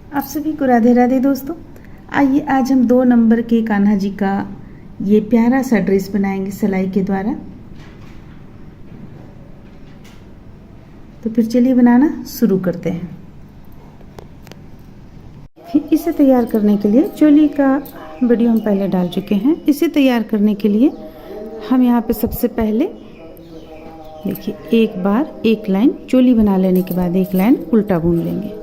आप सभी को राधे राधे दोस्तों। आइए आज हम 2 नंबर के कान्हा जी का ये प्यारा सा ड्रेस बनाएंगे सिलाई के द्वारा। तो फिर चलिए बनाना शुरू करते हैं। फिर इसे तैयार करने के लिए चोली का वीडियो हम पहले डाल चुके हैं। इसे तैयार करने के लिए हम यहाँ पे सबसे पहले देखिए एक बार एक लाइन चोली बना लेने के बाद एक लाइन उल्टा बुन लेंगे।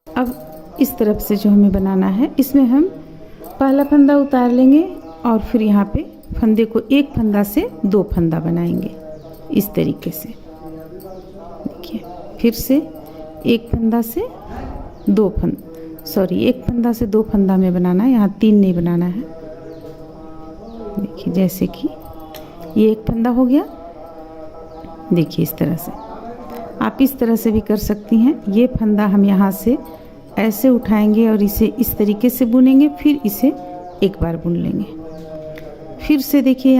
अब इस तरफ से जो हमें बनाना है इसमें हम पहला फंदा उतार लेंगे और फिर यहाँ पे फंदे को एक फंदा से 2 फंदा बनाएंगे इस तरीके से। देखिए फिर से एक फंदा से 2 फंदा में बनाना है, यहाँ 3 नहीं बनाना है। देखिए जैसे कि ये एक फंदा हो गया। देखिए इस तरह से आप इस तरह से भी कर सकती हैं। ये फंदा हम यहाँ से ऐसे उठाएंगे और इसे इस तरीके से बुनेंगे, फिर इसे एक बार बुन लेंगे। फिर से देखिए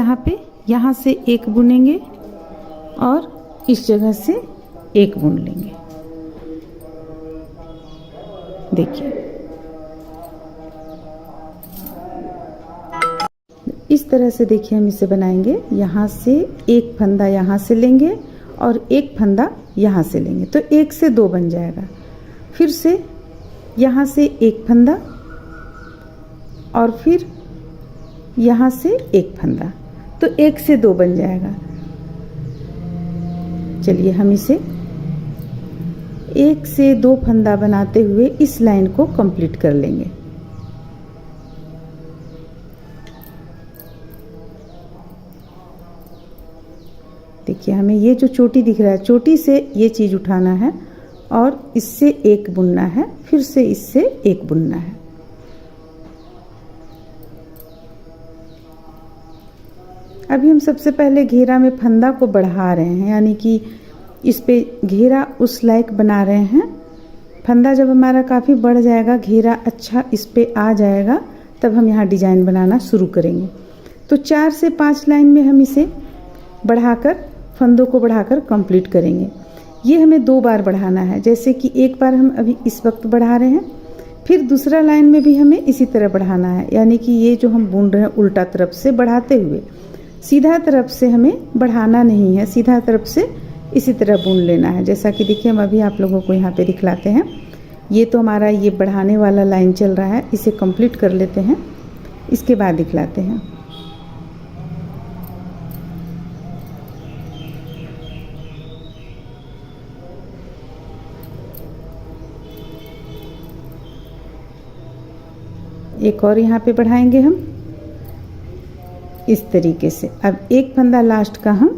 यहाँ से एक बुनेंगे और इस जगह से एक बुन लेंगे। देखिए इस तरह से देखिए हम इसे बनाएंगे। यहाँ से एक फंदा यहाँ से लेंगे और एक फंदा यहाँ से लेंगे तो 1 से 2 बन जाएगा। फिर से यहाँ से एक फंदा और फिर यहाँ से एक फंदा तो 1 से 2 बन जाएगा। चलिए हम इसे 1 से 2 फंदा बनाते हुए इस लाइन को कंप्लीट कर लेंगे। देखिए हमें ये जो चोटी दिख रहा है, चोटी से ये चीज़ उठाना है और इससे एक बुनना है, फिर से इससे एक बुनना है। अभी हम सबसे पहले घेरा में फंदा को बढ़ा रहे हैं, यानी कि इस पे घेरा उस लायक बना रहे हैं। फंदा जब हमारा काफ़ी बढ़ जाएगा, घेरा अच्छा इस पे आ जाएगा, तब हम यहाँ डिजाइन बनाना शुरू करेंगे। तो 4 से 5 लाइन में हम इसे बढ़ाकर फंदों को बढ़ाकर कंप्लीट करेंगे। ये हमें 2 बार बढ़ाना है, जैसे कि एक बार हम अभी इस वक्त बढ़ा रहे हैं, फिर दूसरा लाइन में भी हमें इसी तरह बढ़ाना है। यानी कि ये जो हम बुन रहे हैं उल्टा तरफ से बढ़ाते हुए, सीधा तरफ से हमें बढ़ाना नहीं है, सीधा तरफ से इसी तरह बुन लेना है। जैसा कि देखिए हम अभी आप लोगों को यहाँ पे दिखलाते हैं। ये तो हमारा ये बढ़ाने वाला लाइन चल रहा है, इसे कंप्लीट कर लेते हैं, इसके बाद दिखलाते हैं। एक और यहाँ पे बढ़ाएंगे हम इस तरीके से। अब एक फंदा लास्ट का हम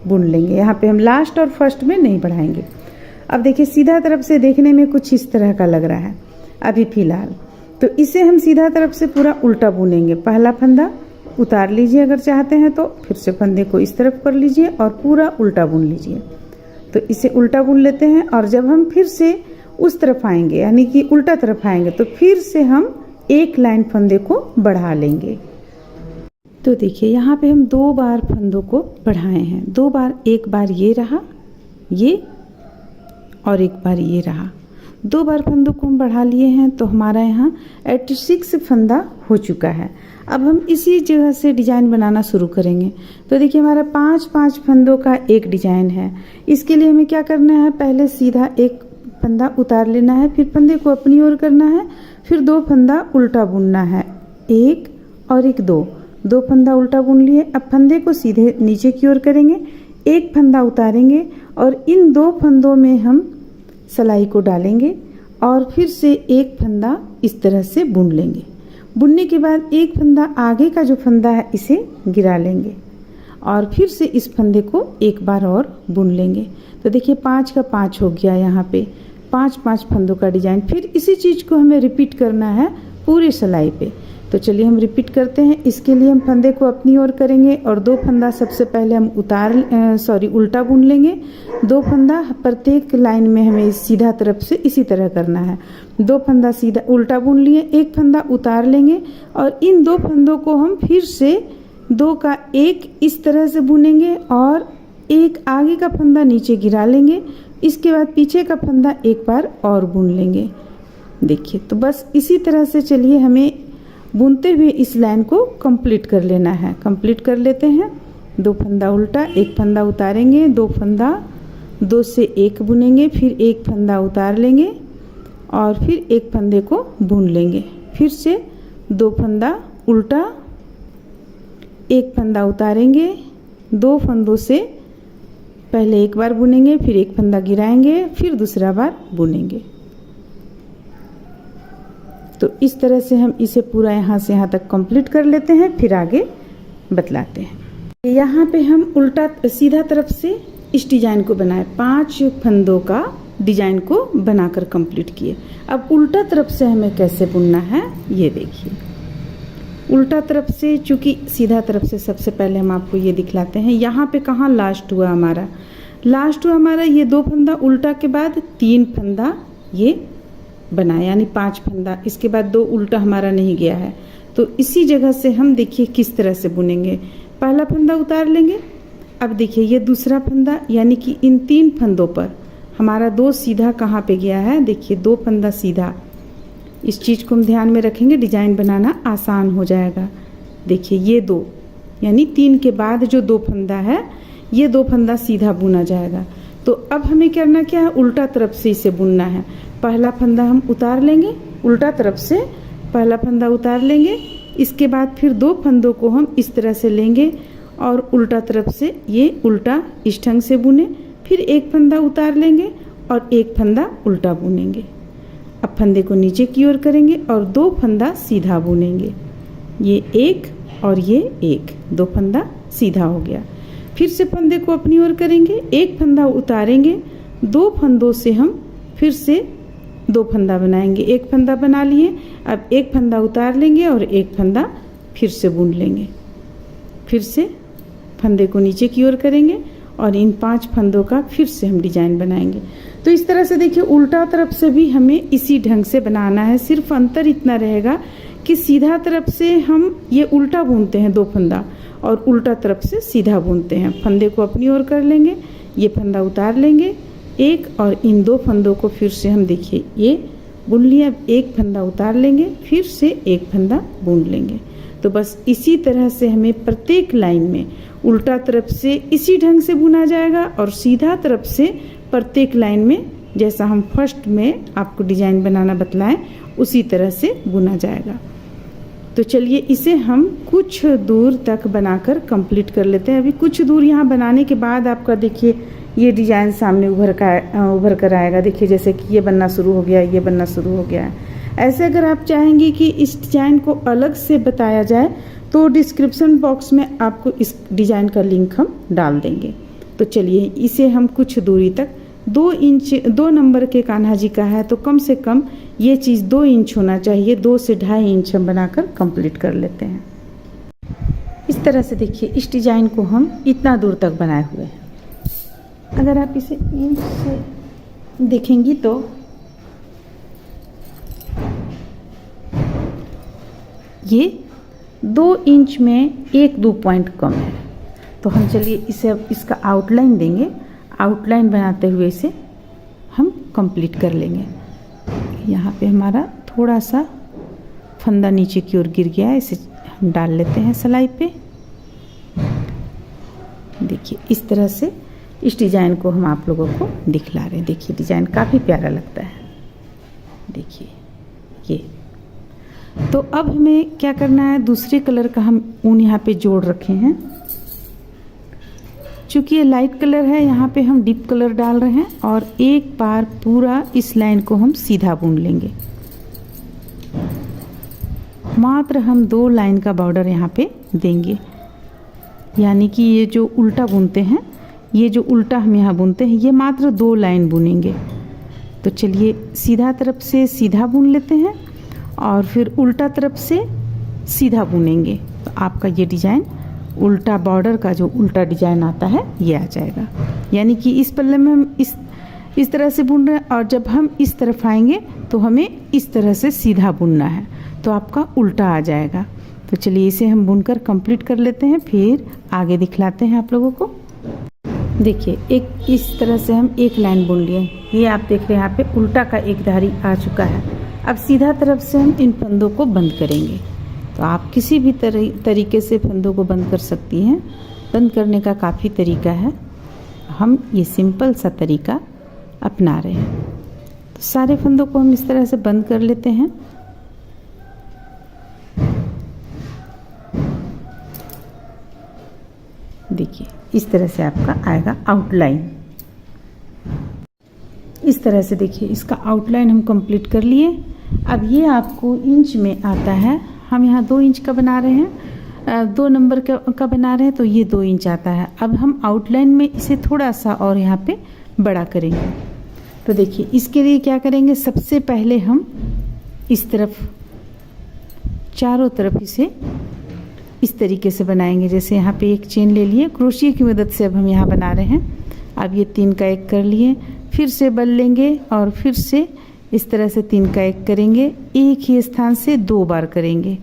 बुन लेंगे। यहाँ पे हम लास्ट और फर्स्ट में नहीं बढ़ाएंगे। अब देखिए सीधा तरफ से देखने में कुछ इस तरह का लग रहा है अभी फिलहाल, तो इसे हम सीधा तरफ से पूरा उल्टा बुनेंगे। पहला फंदा उतार लीजिए अगर चाहते हैं तो, फिर से फंदे को इस तरफ कर लीजिए और पूरा उल्टा बुन लीजिए। तो इसे उल्टा बुन लेते हैं और जब हम फिर से उस तरफ आएंगे, यानी कि उल्टा तरफ आएंगे, तो फिर से हम एक लाइन फंदे को बढ़ा लेंगे। तो देखिए यहाँ पे हम 2 बार फंदों को बढ़ाए हैं, 2 बार, एक बार ये रहा ये और एक बार ये रहा। 2 बार फंदों को हम बढ़ा लिए हैं तो हमारा यहाँ 86 फंदा हो चुका है। अब हम इसी जगह से डिजाइन बनाना शुरू करेंगे। तो देखिए हमारा 5-5 फंदों का एक डिजाइन है। इसके लिए हमें क्या करना है, पहले सीधा एक फंदा उतार लेना है, फिर फंदे को अपनी ओर करना है, फिर 2 फंदा उल्टा बुनना है, 1 और 1 2 फंदा उल्टा बुन लिए। अब फंदे को सीधे नीचे की ओर करेंगे, एक फंदा उतारेंगे और इन 2 फंदों में हम सिलाई को डालेंगे और फिर से एक फंदा इस तरह से बुन लेंगे। बुनने के बाद एक फंदा आगे का जो फंदा है इसे गिरा लेंगे और फिर से इस फंदे को एक बार और बुन लेंगे। तो देखिए 5 का 5 हो गया। यहाँ पे 5-5 फंदों का डिजाइन। फिर इसी चीज़ को हमें रिपीट करना है पूरे सिलाई पे। तो चलिए हम रिपीट करते हैं। इसके लिए हम फंदे को अपनी ओर करेंगे और 2 फंदा सबसे पहले हम उल्टा बुन लेंगे। 2 फंदा प्रत्येक लाइन में हमें सीधा तरफ से इसी तरह करना है। 2 फंदा सीधा उल्टा बुन लिए, एक फंदा उतार लेंगे और इन 2 फंदों को हम फिर से 2 का एक इस तरह से बुनेंगे और एक आगे का फंदा नीचे गिरा लेंगे। इसके बाद पीछे का फंदा एक बार और बुन लेंगे। देखिए, तो बस इसी तरह से चलिए हमें बुनते हुए इस लाइन को कंप्लीट कर लेना है। कंप्लीट कर लेते हैं। 2 फंदा उल्टा, एक फंदा उतारेंगे, 2 फंदा 2 से 1 बुनेंगे, फिर एक फंदा उतार लेंगे और फिर एक फंदे को बुन लेंगे। फिर से 2 फंदा उल्टा, एक फंदा उतारेंगे, 2 फंदों से पहले एक बार बुनेंगे, फिर एक फंदा गिराएंगे, फिर दूसरा बार बुनेंगे। तो इस तरह से हम इसे पूरा यहाँ से यहाँ तक कंप्लीट कर लेते हैं, फिर आगे बतलाते हैं। यहाँ पे हम उल्टा सीधा तरफ से इस डिजाइन को बनाए, 5 फंदों का डिजाइन को बनाकर कंप्लीट किए। अब उल्टा तरफ से हमें कैसे बुनना है ये देखिए। उल्टा तरफ से, चूंकि सीधा तरफ से सबसे पहले हम आपको ये दिखलाते हैं। यहाँ पे कहाँ लास्ट हुआ हमारा, लास्ट हुआ हमारा ये 2 फंदा उल्टा के बाद 3 फंदा ये बनाया, यानी 5 फंदा। इसके बाद 2 उल्टा हमारा नहीं गया है। तो इसी जगह से हम देखिए किस तरह से बुनेंगे। पहला फंदा उतार लेंगे। अब देखिए ये दूसरा फंदा, यानी कि इन 3 फंदों पर हमारा 2 सीधा कहाँ पे गया है, देखिए 2 फंदा सीधा। इस चीज़ को हम ध्यान में रखेंगे, डिजाइन बनाना आसान हो जाएगा। देखिए ये 2, यानी 3 के बाद जो 2 फंदा है, ये 2 फंदा सीधा बुना जाएगा। तो अब हमें करना क्या है, उल्टा तरफ से इसे बुनना है। पहला फंदा हम उतार लेंगे, उल्टा तरफ से पहला फंदा उतार लेंगे। इसके बाद फिर 2 फंदों को हम इस तरह से लेंगे और उल्टा तरफ से ये उल्टा इस ढंग से बुने। फिर एक फंदा उतार लेंगे और एक फंदा उल्टा बुनेंगे। अब फंदे को नीचे की ओर करेंगे और 2 फंदा सीधा बुनेंगे। ये 1 और ये 1, 2 फंदा सीधा हो गया। फिर से फंदे को अपनी ओर करेंगे, एक फंदा उतारेंगे, 2 फंदों से हम फिर से 2 फंदा बनाएंगे। एक फंदा बना लिए, अब एक फंदा उतार लेंगे और एक फंदा फिर से बुन लेंगे। फिर से फंदे को नीचे की ओर करेंगे और इन 5 फंदों का फिर से हम डिजाइन बनाएंगे। तो इस तरह से देखिए उल्टा तरफ से भी हमें इसी ढंग से बनाना है। सिर्फ अंतर इतना रहेगा कि सीधा तरफ से हम ये उल्टा बुनते हैं 2 फंदा और उल्टा तरफ से सीधा बुनते हैं। फंदे को अपनी ओर कर लेंगे, ये फंदा उतार लेंगे एक, और इन 2 फंदों को फिर से हम देखिए ये बुन लिया। अब एक फंदा उतार लेंगे, फिर से एक फंदा बुन लेंगे। तो बस इसी तरह से हमें प्रत्येक लाइन में उल्टा तरफ से इसी ढंग से बुना जाएगा और सीधा तरफ से प्रत्येक लाइन में जैसा हम फर्स्ट में आपको डिजाइन बनाना बतलाएं उसी तरह से बुना जाएगा। तो चलिए इसे हम कुछ दूर तक बनाकर कंप्लीट कर लेते हैं। अभी कुछ दूर यहाँ बनाने के बाद आपका देखिए ये डिजाइन सामने उभर कर आएगा। देखिए जैसे कि ये बनना शुरू हो गया, ये बनना शुरू हो गया है। ऐसे अगर आप चाहेंगे कि इस डिजाइन को अलग से बताया जाए तो डिस्क्रिप्शन बॉक्स में आपको इस डिजाइन का लिंक हम डाल देंगे। तो चलिए इसे हम कुछ दूरी तक 2 नंबर के कान्हा जी का है तो कम से कम ये चीज़ 2 इंच होना चाहिए। 2 से 2.5 इंच हम बनाकर कंप्लीट कर लेते हैं। इस तरह से देखिए इस डिजाइन को हम इतना दूर तक बनाए हुए हैं। अगर आप इसे इंच से देखेंगी तो ये 2 इंच में 1-2 पॉइंट कम है। तो हम चलिए इसे अब इसका आउटलाइन देंगे। आउटलाइन बनाते हुए इसे हम कंप्लीट कर लेंगे। यहाँ पे हमारा थोड़ा सा फंदा नीचे की ओर गिर गया है, इसे हम डाल लेते हैं सिलाई पे। देखिए इस तरह से इस डिज़ाइन को हम आप लोगों को दिखला रहे हैं। देखिए डिज़ाइन काफ़ी प्यारा लगता है। देखिए ये तो अब हमें क्या करना है, दूसरे कलर का हम ऊन यहाँ पे जोड़ रखे हैं। चूँकि ये लाइट कलर है, यहाँ पे हम डीप कलर डाल रहे हैं और एक बार पूरा इस लाइन को हम सीधा बुन लेंगे। मात्र हम 2 लाइन का बॉर्डर यहाँ पे देंगे, यानी कि ये जो उल्टा बुनते हैं, ये जो उल्टा हम यहाँ बुनते हैं, ये मात्र 2 लाइन बुनेंगे। तो चलिए सीधा तरफ से सीधा बुन लेते हैं और फिर उल्टा तरफ से सीधा बुनेंगे। तो आपका ये डिज़ाइन उल्टा बॉर्डर का जो उल्टा डिज़ाइन आता है ये आ जाएगा। यानी कि इस पल्ले में हम इस तरह से बुन रहे हैं और जब हम इस तरफ आएंगे तो हमें इस तरह से सीधा बुनना है, तो आपका उल्टा आ जाएगा। तो चलिए इसे हम बुनकर कंप्लीट कर लेते हैं, फिर आगे दिखलाते हैं आप लोगों को। देखिए एक इस तरह से हम एक लाइन बुन लिए। ये आप देख रहे हैं यहाँ पे उल्टा का एक धारी आ चुका है। अब सीधा तरफ से हम इन फंदों को बंद करेंगे। तो आप किसी भी तरीके से फंदों को बंद कर सकती हैं। बंद करने का काफ़ी तरीका है, हम ये सिंपल सा तरीका अपना रहे हैं। तो सारे फंदों को हम इस तरह से बंद कर लेते हैं। देखिए इस तरह से आपका आएगा आउटलाइन। इस तरह से देखिए इसका आउटलाइन हम कंप्लीट कर लिए। अब ये आपको इंच में आता है। हम यहाँ 2 इंच का बना रहे हैं, 2 नंबर का बना रहे हैं, तो ये 2 इंच आता है। अब हम आउटलाइन में इसे थोड़ा सा और यहाँ पे बड़ा करेंगे। तो देखिए इसके लिए क्या करेंगे, सबसे पहले हम इस तरफ चारों तरफ इसे इस तरीके से बनाएंगे। जैसे यहाँ पे एक चेन ले लिए, क्रोशिया की मदद से अब हम यहाँ बना रहे हैं। अब ये 3 का 1 कर लिए, फिर से बल लेंगे और फिर से इस तरह से 3 का 1 करेंगे। एक ही स्थान से 2 बार करेंगे।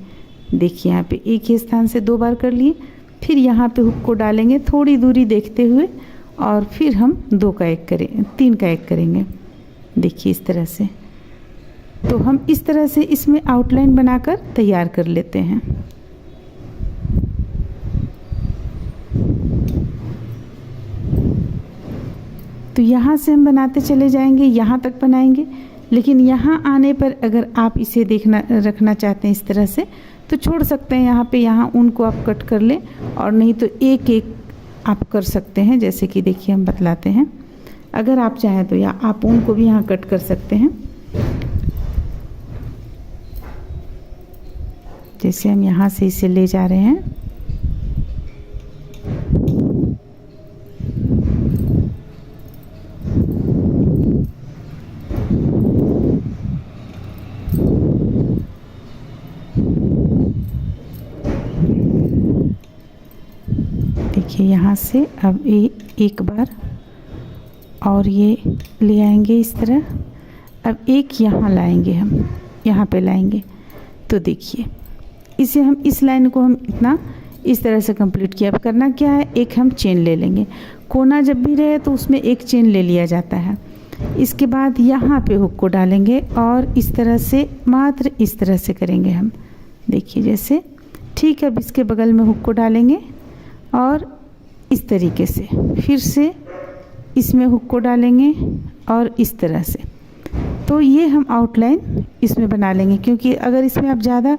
देखिए यहाँ पे एक ही स्थान से 2 बार कर लिए, फिर यहाँ पे हुक को डालेंगे थोड़ी दूरी देखते हुए और फिर हम 2 का 1 करें, 3 का 1 करेंगे। देखिए इस तरह से। तो हम इस तरह से इसमें आउटलाइन बनाकर तैयार कर लेते हैं। तो यहाँ से हम बनाते चले जाएंगे, यहाँ तक बनाएंगे। लेकिन यहाँ आने पर अगर आप इसे रखना चाहते हैं इस तरह से तो छोड़ सकते हैं। यहाँ ऊन को आप कट कर लें, और नहीं तो एक एक आप कर सकते हैं। जैसे कि देखिए हम बतलाते हैं, अगर आप चाहें तो या आप ऊन को भी यहाँ कट कर सकते हैं। जैसे हम यहाँ से इसे ले जा रहे हैं, देखिए यहाँ से अब एक बार और ये ले आएंगे इस तरह। अब एक यहाँ लाएंगे, हम यहाँ पे लाएंगे। तो देखिए इसे हम इस लाइन को हम इतना इस तरह से कंप्लीट किया। अब करना क्या है, एक हम चेन ले लेंगे। कोना जब भी रहे तो उसमें एक चेन ले लिया जाता है। इसके बाद यहाँ पे हुक को डालेंगे और इस तरह से, मात्र इस तरह से करेंगे हम। देखिए जैसे, ठीक है। अब इसके बगल में हुक को डालेंगे और इस तरीके से फिर से इसमें हुक को डालेंगे और इस तरह से। तो ये हम आउटलाइन इसमें बना लेंगे, क्योंकि अगर इसमें आप ज़्यादा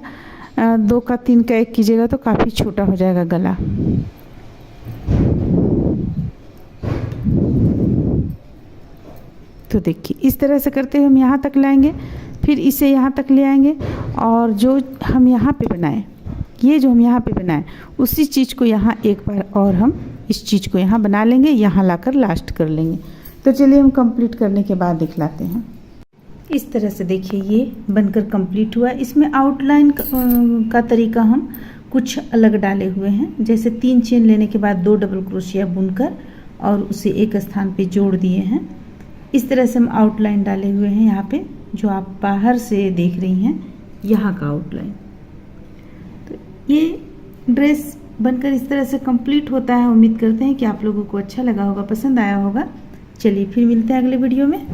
2 का 3 का 1 कीजिएगा तो काफ़ी छोटा हो जाएगा गला। तो देखिए इस तरह से करते हुए हम यहाँ तक लाएंगे, फिर इसे यहाँ तक ले आएंगे और जो हम यहाँ पे बनाएं, ये जो हम यहाँ पे बनाएं, उसी चीज़ को यहाँ एक बार और हम इस चीज़ को यहाँ बना लेंगे, यहाँ लाकर लास्ट कर लेंगे। तो चलिए हम कंप्लीट करने के बाद दिखलाते हैं। इस तरह से देखिए ये बनकर कंप्लीट हुआ। इसमें आउटलाइन का तरीका हम कुछ अलग डाले हुए हैं। जैसे 3 चेन लेने के बाद 2 डबल क्रोशिया बुनकर और उसे एक स्थान पे जोड़ दिए हैं। इस तरह से हम आउटलाइन डाले हुए हैं यहाँ पे, जो आप बाहर से देख रही हैं, यहाँ का आउटलाइन। तो ये ड्रेस बनकर इस तरह से कंप्लीट होता है। उम्मीद करते हैं कि आप लोगों को अच्छा लगा होगा, पसंद आया होगा। चलिए फिर मिलते हैं अगले वीडियो में।